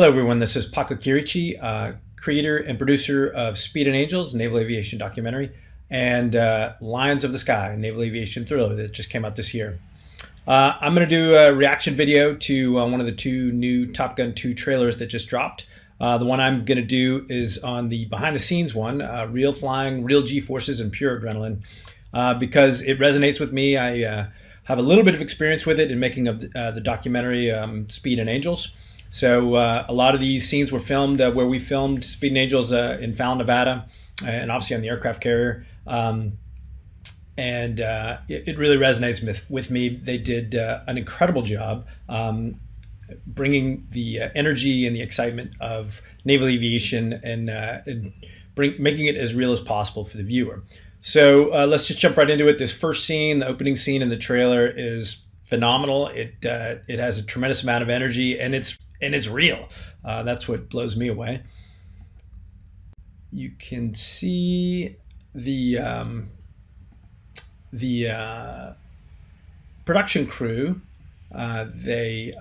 Hello, everyone. This is Paco Chierici, creator and producer of Speed and Angels, naval aviation documentary, and Lions of the Sky, naval aviation thriller that just came out this year. I'm going to do a reaction video to one of the two new Top Gun 2 trailers that just dropped. The one I'm going to do is on the behind the scenes one, real flying, real G-forces, and pure adrenaline, because it resonates with me. I have a little bit of experience with it in making of the documentary Speed and Angels. So a lot of these scenes were filmed where we filmed Speed and Angels in Fallon, Nevada, and obviously on the aircraft carrier. It really resonates with me. They did an incredible job bringing the energy and the excitement of naval aviation and making it as real as possible for the viewer. So let's just jump right into it. This first scene, the opening scene in the trailer, is phenomenal. It has a tremendous amount of energy, and it's real. That's what blows me away. You can see the production crew. Their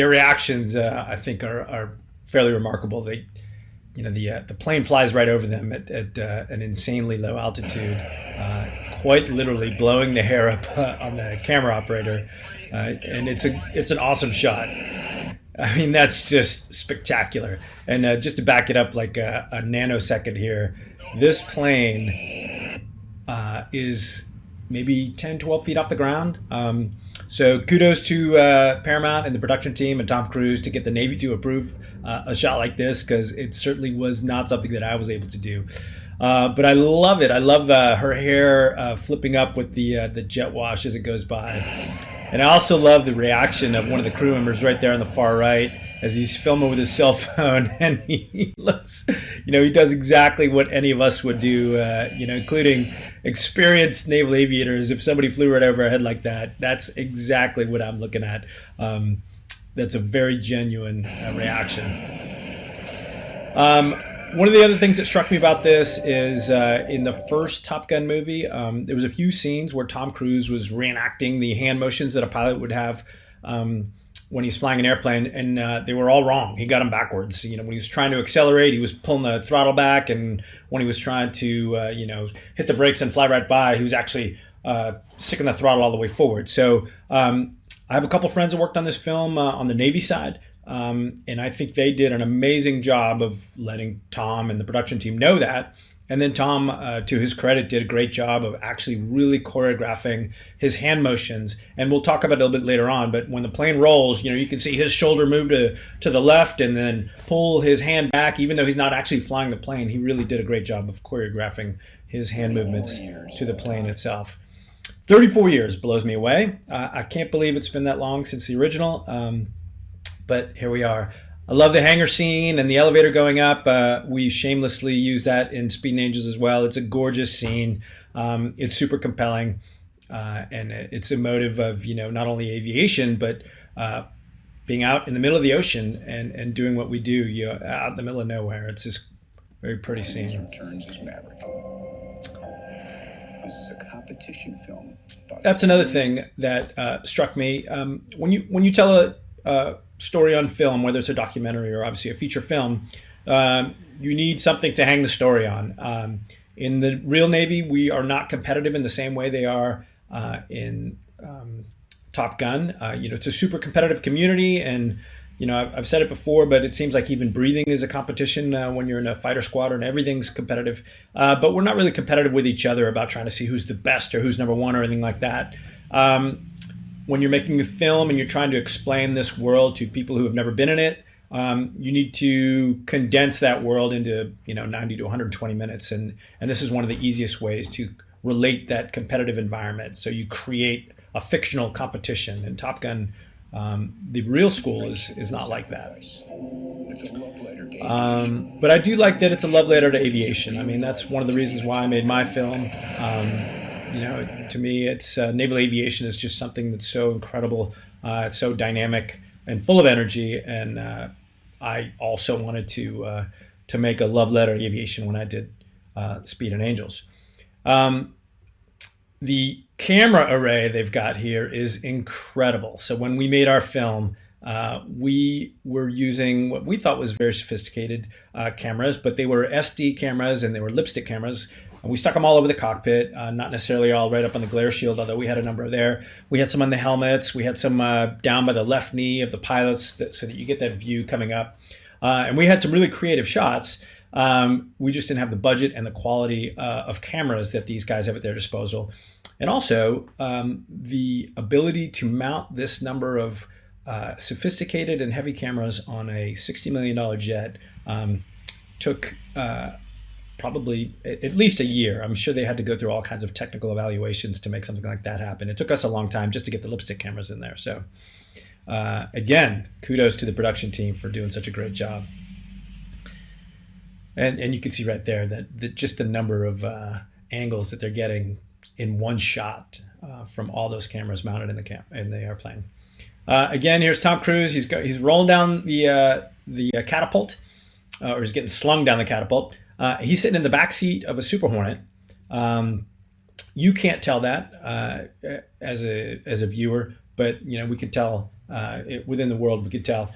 reactions, I think, are fairly remarkable. The plane flies right over them at an insanely low altitude, quite literally blowing the hair up on the camera operator, and it's an awesome shot. I mean, that's just spectacular. And just to back it up like a nanosecond here, this plane is maybe 10, 12 feet off the ground. So kudos to Paramount and the production team and Tom Cruise to get the Navy to approve a shot like this, because it certainly was not something that I was able to do. But I love it. I love her hair flipping up with the jet wash as it goes by. And I also love the reaction of one of the crew members right there on the far right as he's filming with his cell phone, and he looks, he does exactly what any of us would do, including experienced naval aviators. If somebody flew right over our head like that, that's exactly what I'm looking at. That's a very genuine reaction. One of the other things that struck me about this is in the first Top Gun movie, there was a few scenes where Tom Cruise was reenacting the hand motions that a pilot would have when he's flying an airplane, and they were all wrong. He got them backwards. When he was trying to accelerate, he was pulling the throttle back, and when he was trying to, hit the brakes and fly right by, he was actually sticking the throttle all the way forward. So I have a couple friends that worked on this film on the Navy side. And I think they did an amazing job of letting Tom and the production team know that. And then Tom, to his credit, did a great job of actually really choreographing his hand motions. And we'll talk about it a little bit later on. But when the plane rolls, you can see his shoulder move to the left and then pull his hand back. Even though he's not actually flying the plane, he really did a great job of choreographing his hand movements to the plane itself. 34 years blows me away. I can't believe it's been that long since the original. But here we are. I love the hangar scene and the elevator going up. We shamelessly use that in Speed and Angels as well. It's a gorgeous scene. It's super compelling. And it's emotive of, not only aviation, but being out in the middle of the ocean and doing what we do, out in the middle of nowhere. It's just very pretty scene. Returns as Maverick. This is a competition film. That's another thing that struck me. When you tell a story on film, whether it's a documentary or obviously a feature film, you need something to hang the story on. In the real Navy, we are not competitive in the same way they are in Top Gun. It's a super competitive community, and I've said it before, but it seems like even breathing is a competition when you're in a fighter squadron. Everything's competitive, but we're not really competitive with each other about trying to see who's the best or who's number one or anything like that. When you're making a film and you're trying to explain this world to people who have never been in it, you need to condense that world into 90 to 120 minutes, and this is one of the easiest ways to relate that competitive environment. So you create a fictional competition. In Top Gun, the real school is not like that. But I do like that it's a love letter to aviation. I mean, that's one of the reasons why I made my film. To me, it's naval aviation is just something that's so incredible. It's so dynamic and full of energy. And I also wanted to make a love letter to aviation when I did Speed and Angels. The camera array they've got here is incredible. So when we made our film, we were using what we thought was very sophisticated cameras, but they were SD cameras and they were lipstick cameras. And we stuck them all over the cockpit, not necessarily all right up on the glare shield, although we had a number there. We had some on the helmets. We had some down by the left knee of the pilots so that you get that view coming up. And we had some really creative shots. We just didn't have the budget and the quality of cameras that these guys have at their disposal. And also the ability to mount this number of sophisticated and heavy cameras on a $60 million jet took probably at least a year. I'm sure they had to go through all kinds of technical evaluations to make something like that happen. It took us a long time just to get the lipstick cameras in there. So again, kudos to the production team for doing such a great job. And you can see right there that just the number of angles that they're getting in one shot from all those cameras mounted in the airplane. Again, here's Tom Cruise. He's rolling down the catapult, or he's getting slung down the catapult. He's sitting in the back seat of a Super Hornet. You can't tell that as a viewer, but we could tell within the world. We could tell.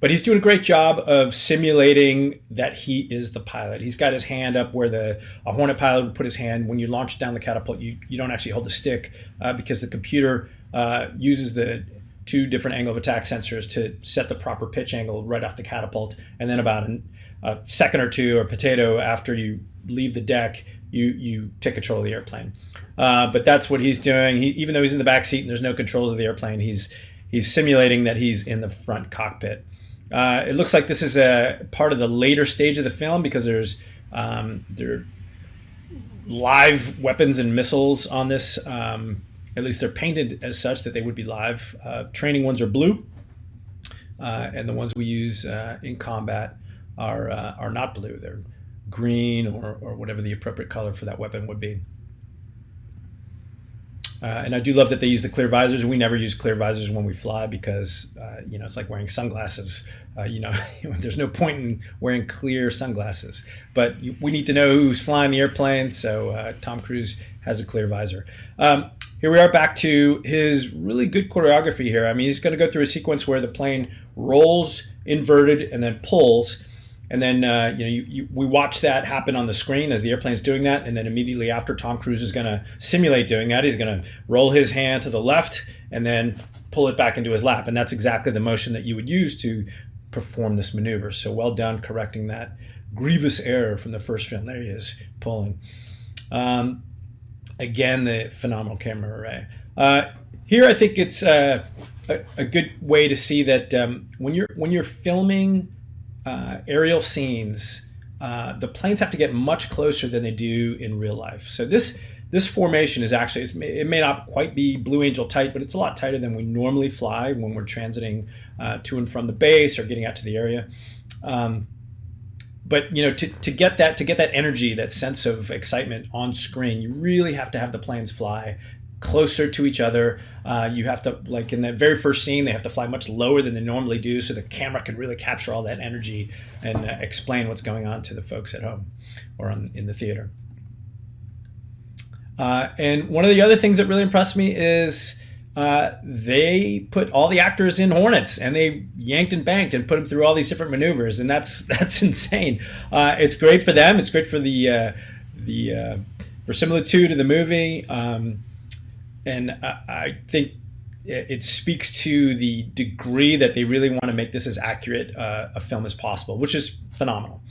But he's doing a great job of simulating that he is the pilot. He's got his hand up where a Hornet pilot would put his hand. When you launch down the catapult, you don't actually hold the stick because the computer uses the 2 different angle of attack sensors to set the proper pitch angle right off the catapult. And then about a second or two, or potato, after you leave the deck, you take control of the airplane. But that's what he's doing. Even though he's in the back seat and there's no controls of the airplane, he's simulating that he's in the front cockpit. It looks like this is a part of the later stage of the film because there are live weapons and missiles on this. At least they're painted as such that they would be live. Training ones are blue, and the ones we use in combat are not blue. They're green or whatever the appropriate color for that weapon would be. And I do love that they use the clear visors. We never use clear visors when we fly because, it's like wearing sunglasses. There's no point in wearing clear sunglasses. But we need to know who's flying the airplane, so Tom Cruise has a clear visor. Here we are back to his really good choreography here. I mean, he's going to go through a sequence where the plane rolls inverted and then pulls. And then, we watch that happen on the screen as the airplane's doing that. And then immediately after, Tom Cruise is going to simulate doing that. He's going to roll his hand to the left and then pull it back into his lap. And that's exactly the motion that you would use to perform this maneuver. So well done correcting that grievous error from the first film. There he is, pulling. Again, the phenomenal camera array. Here, I think it's a good way to see that when you're filming aerial scenes, the planes have to get much closer than they do in real life. So this formation is actually, it may not quite be Blue Angel tight, but it's a lot tighter than we normally fly when we're transiting to and from the base or getting out to the area. But to get that energy, that sense of excitement on screen, you really have to have the planes fly closer to each other. You have to, like in the very first scene, they have to fly much lower than they normally do so the camera can really capture all that energy and explain what's going on to the folks at home or in the theater. And one of the other things that really impressed me is they put all the actors in Hornets and they yanked and banked and put them through all these different maneuvers, and that's insane. It's great for them. It's great for the verisimilitude of the movie. And I think it speaks to the degree that they really want to make this as accurate a film as possible, which is phenomenal.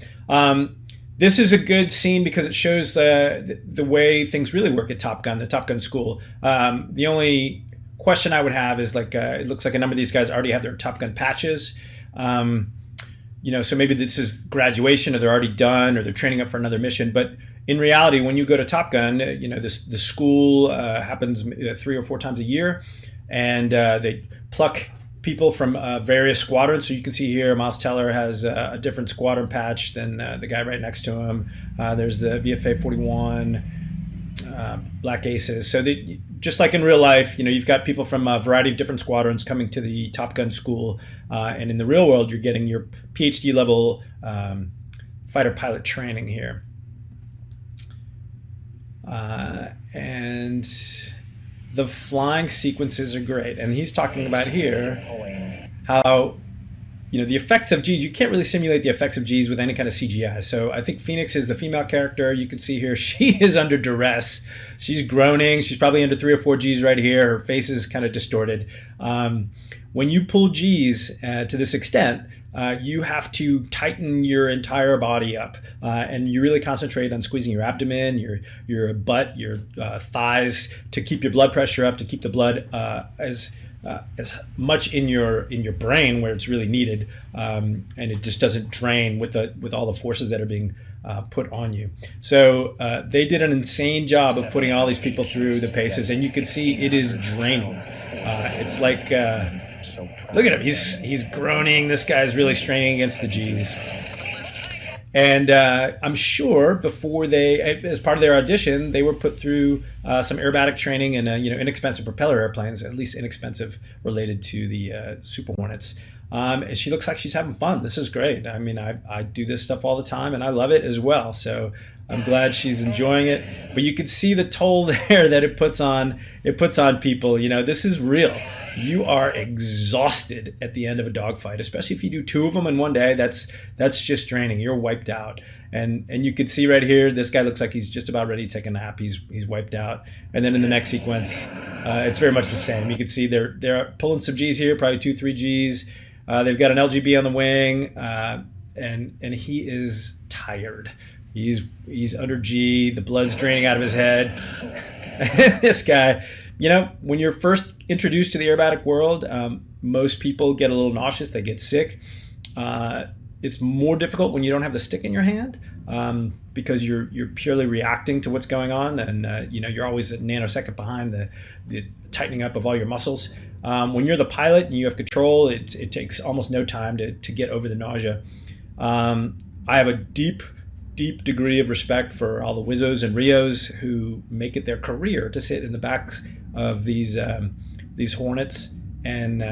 This is a good scene because it shows the way things really work at Top Gun, the Top Gun school. The only question I would have is it looks like a number of these guys already have their Top Gun patches. So maybe this is graduation, or they're already done, or they're training up for another mission. But in reality, when you go to Top Gun, the school happens 3 or 4 times a year, and they pluck people from various squadrons. So you can see here, Miles Teller has a different squadron patch than the guy right next to him. There's the VFA 41, Black Aces. So just like in real life, you've got people from a variety of different squadrons coming to the Top Gun school, and in the real world, you're getting your PhD level fighter pilot training here. And the flying sequences are great. And he's talking about here how, the effects of G's, you can't really simulate the effects of G's with any kind of CGI. So I think Phoenix is the female character. You can see here, she is under duress. She's groaning. She's probably under 3 or 4 G's right here. Her face is kind of distorted. When you pull G's to this extent, you have to tighten your entire body up, and you really concentrate on squeezing your abdomen, your butt, your thighs, to keep your blood pressure up, to keep the blood as much in your brain where it's really needed, and it just doesn't drain with all the forces that are being put on you. So they did an insane job of putting all these people through the paces, and you can see it is draining. It's like, look at him, he's groaning. This guy's really straining against the G's. And I'm sure before as part of their audition, they were put through some aerobatic training and inexpensive propeller airplanes, at least inexpensive, related to the Super Hornets. And she looks like she's having fun. This is great. I mean, I do this stuff all the time, and I love it as well. So I'm glad she's enjoying it. But you can see the toll there that it puts on people. This is real. You are exhausted at the end of a dogfight, especially if you do 2 of them in one day. That's just draining. You're wiped out. And you can see right here, this guy looks like he's just about ready to take a nap. He's wiped out. And then in the next sequence, it's very much the same. You can see they're pulling some G's here, probably 2-3 G's. They've got an LGB on the wing, and he is tired. He's under G. The blood's draining out of his head. This guy, when you're first introduced to the aerobatic world, most people get a little nauseous. They get sick. It's more difficult when you don't have the stick in your hand, because you're purely reacting to what's going on, and you're always a nanosecond behind the tightening up of all your muscles. When you're the pilot and you have control, it takes almost no time to get over the nausea. I have a deep degree of respect for all the Wizzos and Rios who make it their career to sit in the backs of these Hornets and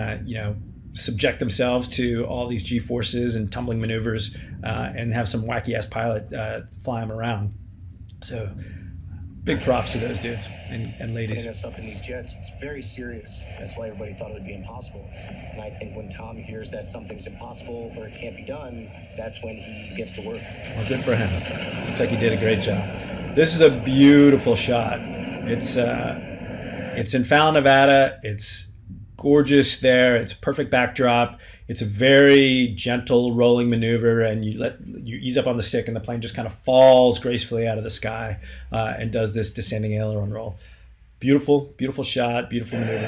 subject themselves to all these G forces and tumbling maneuvers, and have some wacky ass pilot fly them around. So big props to those dudes and ladies. Putting us up in these jets, it's very serious. That's why everybody thought it would be impossible. And I think when Tom hears that something's impossible or it can't be done, that's when he gets to work. Well, good for him. Looks like he did a great job. This is a beautiful shot. It's in Fallon, Nevada. It's gorgeous there. It's a perfect backdrop. It's a very gentle rolling maneuver, and you ease up on the stick, and the plane just kind of falls gracefully out of the sky and does this descending aileron roll. Beautiful, beautiful shot, beautiful maneuver.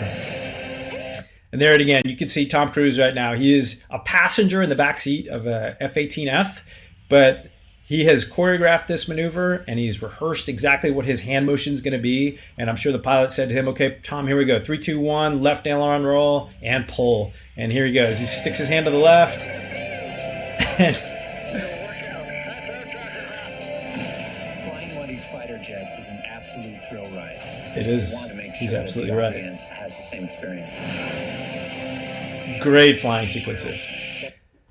And there it again. You can see Tom Cruise right now. He is a passenger in the back seat of a F-18F, but he has choreographed this maneuver, and he's rehearsed exactly what his hand motion is going to be. And I'm sure the pilot said to him, "Okay, Tom, here we go. 3, 2, 1, left aileron roll and pull." And here he goes. He sticks his hand to the left. Flying one of these fighter jets is an absolute thrill ride. It is. We want to make sure He's that absolutely the right. audience has the same experience. Great flying sequences.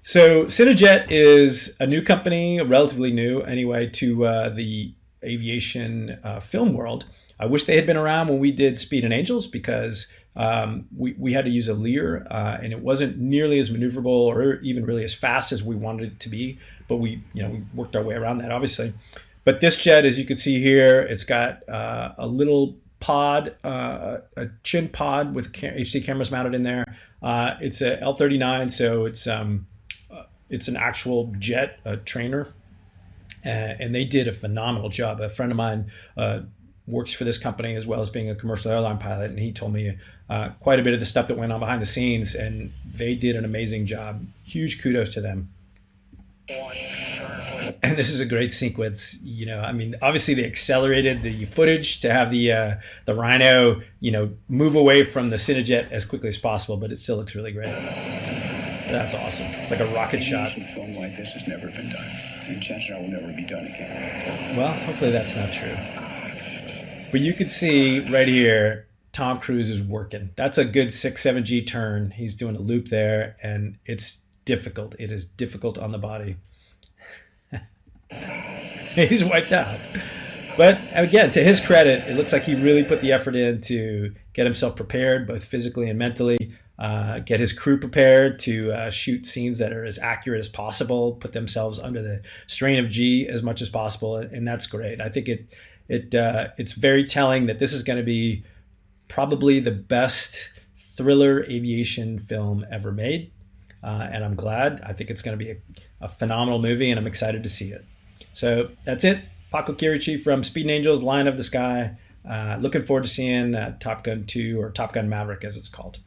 So Cinejet is a new company, relatively new anyway, to the aviation film world. I wish they had been around when we did Speed and Angels, because we had to use a Lear, and it wasn't nearly as maneuverable or even really as fast as we wanted it to be. But we worked our way around that, obviously. But this jet, as you can see here, it's got a little pod, a chin pod with HD cameras mounted in there. It's a L39, so it's an actual jet, a trainer, and they did a phenomenal job. A friend of mine works for this company as well as being a commercial airline pilot, and he told me quite a bit of the stuff that went on behind the scenes, and they did an amazing job. Huge kudos to them. And this is a great sequence. Obviously they accelerated the footage to have the Rhino, move away from the Cinejet as quickly as possible, but it still looks really great. That's awesome. It's like a rocket shot. A film like this has never been done, and chances are will never be done again. Well, hopefully that's not true. But you can see right here, Tom Cruise is working. That's a good 6-7 G turn. He's doing a loop there, and it's difficult. It is difficult on the body. He's wiped out. But again, to his credit, it looks like he really put the effort in to get himself prepared, both physically and mentally, get his crew prepared to shoot scenes that are as accurate as possible, put themselves under the strain of G as much as possible, and that's great. I think it's very telling that this is going to be probably the best thriller aviation film ever made, and I'm glad. I think it's going to be a phenomenal movie, and I'm excited to see it. So that's it. Paco Chierici from Speed and Angels, Lion of the Sky. Looking forward to seeing Top Gun 2, or Top Gun Maverick as it's called.